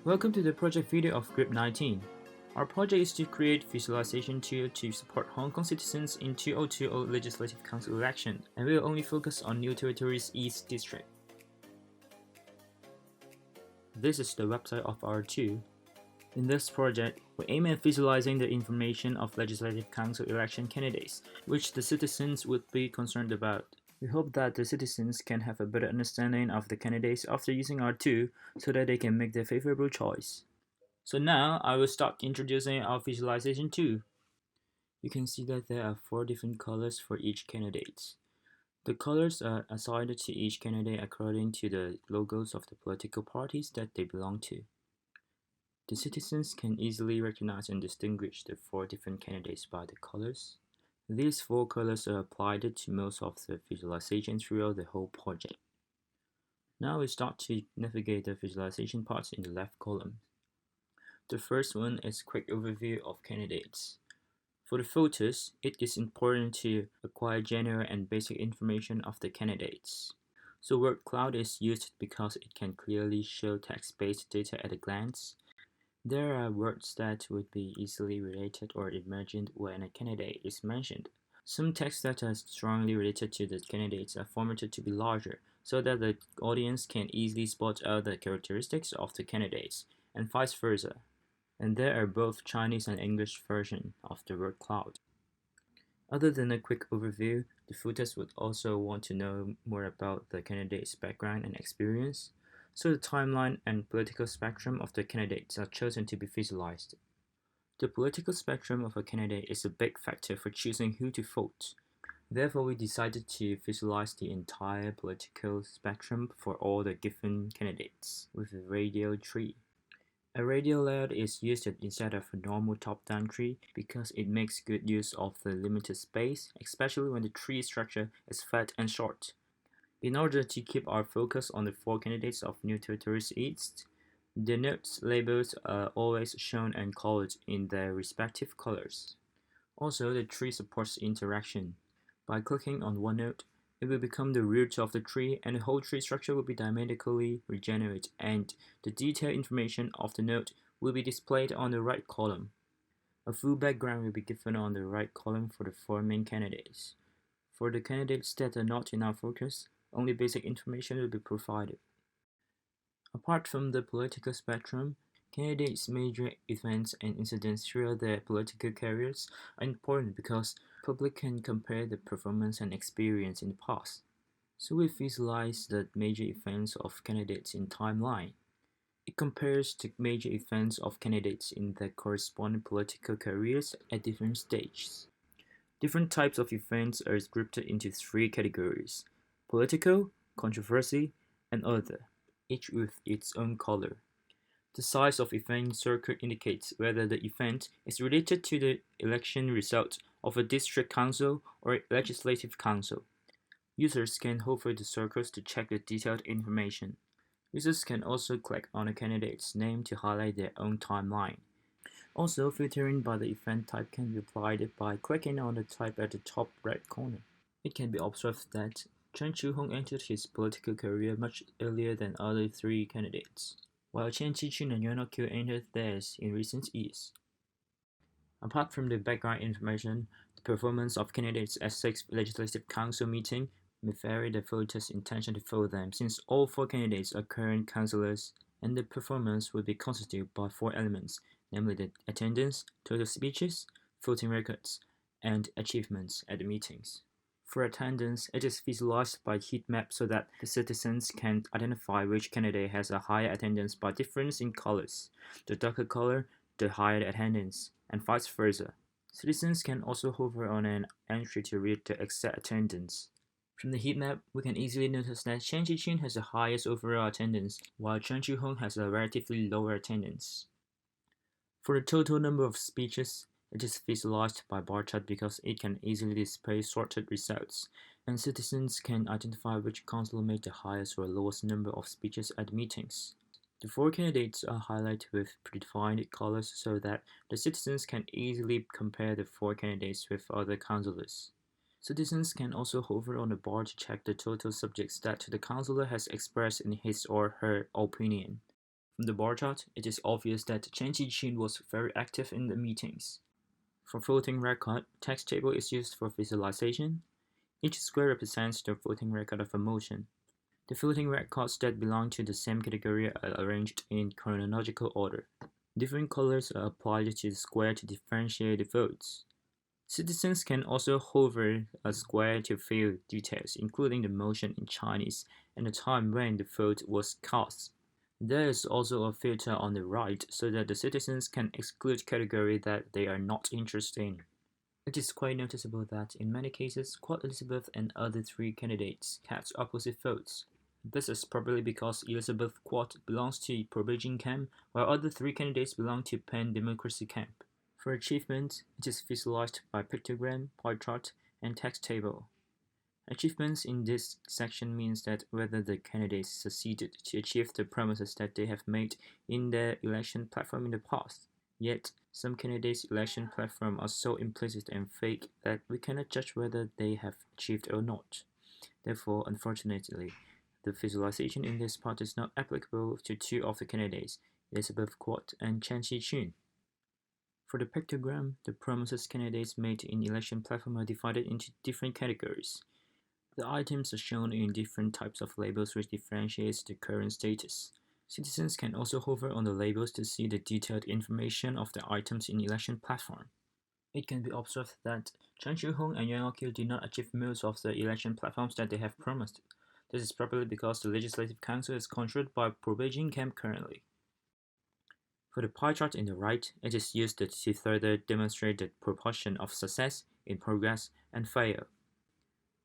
Welcome to the project video of Group 19. Our project is to create visualization tool to support Hong Kong citizens in 2020 Legislative Council election, and we will only focus on New Territories East District. This is the website of our tool. In this project, we aim at visualizing the information of Legislative Council election candidates, which the citizens would be concerned about. We hope that the citizens can have a better understanding of the candidates after using our tool so that they can make their favorable choice. So now I will start introducing our visualization tool. You can see that there are 4 different colors for each candidate. The colors are assigned to each candidate according to the logos of the political parties that they belong to. The citizens can easily recognize and distinguish the 4 different candidates by the colors. These 4 colors are applied to most of the visualization throughout the whole project. Now we start to navigate the visualization parts in the left column. The first one is quick overview of candidates. For the photos, it is important to acquire general and basic information of the candidates. So word cloud is used because it can clearly show text-based data at a glance. There are words that would be easily related or imagined when a candidate is mentioned. Some texts that are strongly related to the candidates are formatted to be larger, so that the audience can easily spot out the characteristics of the candidates, and vice versa. And there are both Chinese and English versions of the word cloud. Other than a quick overview, the voters would also want to know more about the candidate's background and experience, so the timeline and political spectrum of the candidates are chosen to be visualized. The political spectrum of a candidate is a big factor for choosing who to vote. Therefore, we decided to visualize the entire political spectrum for all the given candidates with a radial tree. A radial layout is used instead of a normal top-down tree because it makes good use of the limited space, especially when the tree structure is flat and short. In order to keep our focus on the 4 candidates of New Territories East, the notes labels are always shown and colored in their respective colors. Also, the tree supports interaction. By clicking on one note, it will become the root of the tree and the whole tree structure will be dynamically regenerated, and the detailed information of the node will be displayed on the right column. A full background will be given on the right column for the 4 main candidates. For the candidates that are not in our focus, only basic information will be provided. Apart from the political spectrum, candidates' major events and incidents throughout their political careers are important because the public can compare the performance and experience in the past. So we visualize the major events of candidates in timeline. It compares the major events of candidates in their corresponding political careers at different stages. Different types of events are grouped into 3 categories: political, controversy, and other, each with its own color. The size of event circle indicates whether the event is related to the election result of a district council or legislative council. Users can hover the circles to check the detailed information. Users can also click on a candidate's name to highlight their own timeline. Also, filtering by the event type can be applied by clicking on the type at the top right corner. It can be observed that Chen Chu-hung entered his political career much earlier than other 3 candidates, while Chen Chi-chun and Yuan Nok-kyo entered theirs in recent years. Apart from the background information, the performance of candidates at 6 Legislative Council meetings may vary the voters' intention to vote them, since all 4 candidates are current councillors, and the performance will be constituted by 4 elements, namely the attendance, total speeches, voting records, and achievements at the meetings. For attendance, it is visualized by heat map so that the citizens can identify which candidate has a higher attendance by difference in colors. The darker color, the higher the attendance, and vice versa. Citizens can also hover on an entry to read the exact attendance. From the heat map, we can easily notice that Chen Chi-chun has the highest overall attendance, while Chen Chu-hung has a relatively lower attendance. For the total number of speeches, it is visualized by bar chart because it can easily display sorted results, and citizens can identify which councillor made the highest or lowest number of speeches at meetings. The 4 candidates are highlighted with predefined colors so that the citizens can easily compare the 4 candidates with other councillors. Citizens can also hover on the bar to check the total subjects that the councillor has expressed in his or her opinion. From the bar chart, it is obvious that Chen Qiqun was very active in the meetings. For voting record, text table is used for visualization. Each square represents the voting record of a motion. The voting records that belong to the same category are arranged in chronological order. Different colors are applied to the square to differentiate the votes. Citizens can also hover a square to view details, including the motion in Chinese and the time when the vote was cast. There is also a filter on the right so that the citizens can exclude category that they are not interested in. It is quite noticeable that in many cases, Quad Elizabeth and other three candidates cast opposite votes. This is probably because Elizabeth Quad belongs to pro-Beijing camp, while other three candidates belong to pan-democracy camp. For achievement, it is visualized by pictogram, pie chart, and text table. Achievements in this section means that whether the candidates succeeded to achieve the promises that they have made in their election platform in the past. Yet, some candidates' election platform are so implicit and fake that we cannot judge whether they have achieved or not. Therefore, unfortunately, the visualization in this part is not applicable to two of the candidates, Elizabeth Quad and Chen Qiqun. For the pictogram, the promises candidates made in election platform are divided into different categories. The items are shown in different types of labels which differentiates the current status. Citizens can also hover on the labels to see the detailed information of the items in election platform. It can be observed that Chen Shuhong and Yuan Oqiu did not achieve most of the election platforms that they have promised. This is probably because the Legislative Council is controlled by pro-Beijing camp currently. For the pie chart in the right, it is used to further demonstrate the proportion of success, in progress, and fail.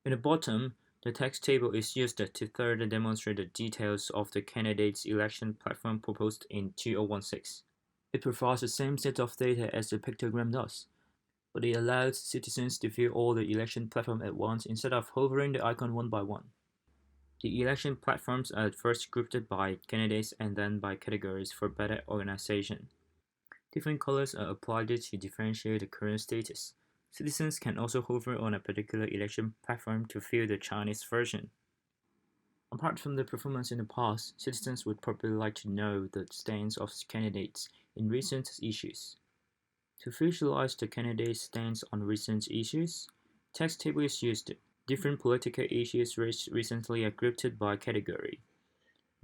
In the bottom, the text table is used to further demonstrate the details of the candidate's election platform proposed in 2016. It provides the same set of data as the pictogram does, but it allows citizens to view all the election platform at once instead of hovering the icon one by one. The election platforms are first grouped by candidates and then by categories for better organization. Different colors are applied to differentiate the current status. Citizens can also hover on a particular election platform to view the Chinese version. Apart from the performance in the past, citizens would probably like to know the stance of candidates in recent issues. To visualize the candidate's stance on recent issues, text table is used. Different political issues recently are grouped by category.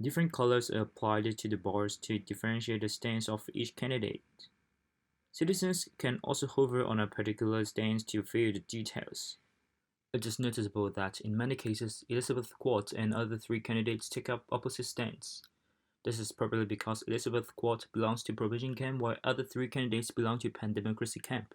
Different colors are applied to the bars to differentiate the stance of each candidate. Citizens can also hover on a particular stance to view the details. It is noticeable that in many cases, Elizabeth Quad and other three candidates take up opposite stance. This is probably because Elizabeth Quad belongs to pro-Beijing camp while other three candidates belong to pan-democracy camp.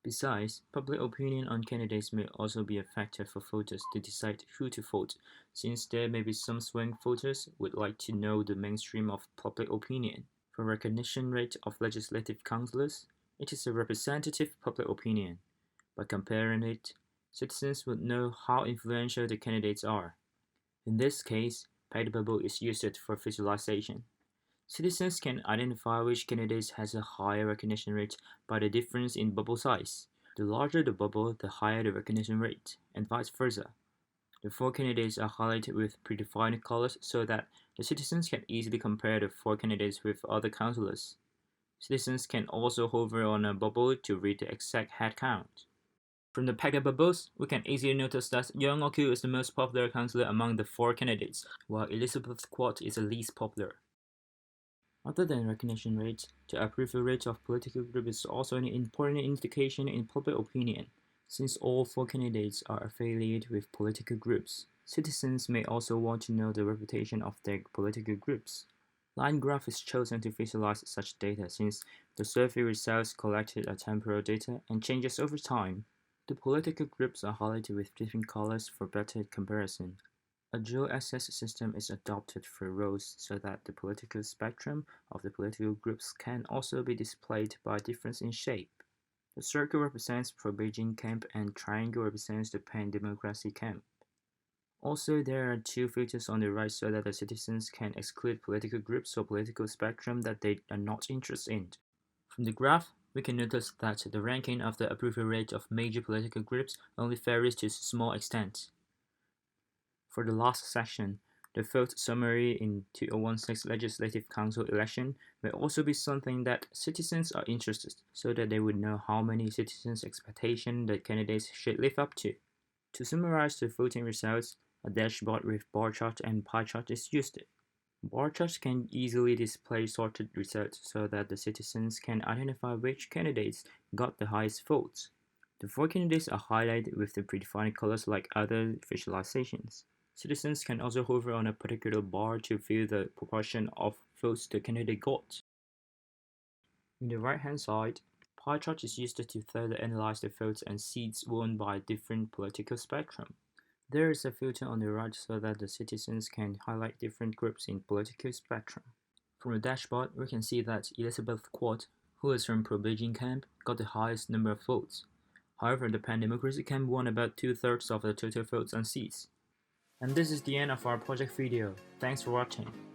Besides, public opinion on candidates may also be a factor for voters to decide who to vote, since there may be some swing voters would like to know the mainstream of public opinion. For recognition rate of legislative councillors, it is a representative public opinion. By comparing it, citizens would know how influential the candidates are. In this case, paid bubble is used for visualization. Citizens can identify which candidate has a higher recognition rate by the difference in bubble size. The larger the bubble, the higher the recognition rate, and vice versa. The four candidates are highlighted with predefined colors so that the citizens can easily compare the four candidates with other councillors. Citizens can also hover on a bubble to read the exact head count. From the packed bubbles, we can easily notice that Yuan Oqiu is the most popular councillor among the four candidates, while Elizabeth Quad is the least popular. Other than recognition rate, the approval rate of political group is also an important indication in public opinion. Since all four candidates are affiliated with political groups, citizens may also want to know the reputation of their political groups. Line graph is chosen to visualize such data since the survey results collected are temporal data and changes over time. The political groups are highlighted with different colors for better comparison. A dual access system is adopted for rows so that the political spectrum of the political groups can also be displayed by difference in shape. The circle represents pro-Beijing camp and triangle represents the pan-democracy camp. Also, there are two filters on the right so that the citizens can exclude political groups or political spectrum that they are not interested in. From the graph, we can notice that the ranking of the approval rate of major political groups only varies to a small extent. For the last section, The vote summary in 2016 Legislative Council election may also be something that citizens are interested, so that they would know how many citizens' expectation that candidates should live up to. To summarize the voting results, a dashboard with bar chart and pie chart is used. Bar charts can easily display sorted results so that the citizens can identify which candidates got the highest votes. The four candidates are highlighted with the predefined colors like other visualizations. Citizens can also hover on a particular bar to view the proportion of votes the candidate got. On the right-hand side, pie chart is used to further analyze the votes and seats won by different political spectrum. There is a filter on the right so that the citizens can highlight different groups in political spectrum. From the dashboard, we can see that Elizabeth Quat, who is from pro-Beijing camp, got the highest number of votes. However, the pan-democracy camp won about 2/3 of the total votes and seats. And this is the end of our project video. Thanks for watching.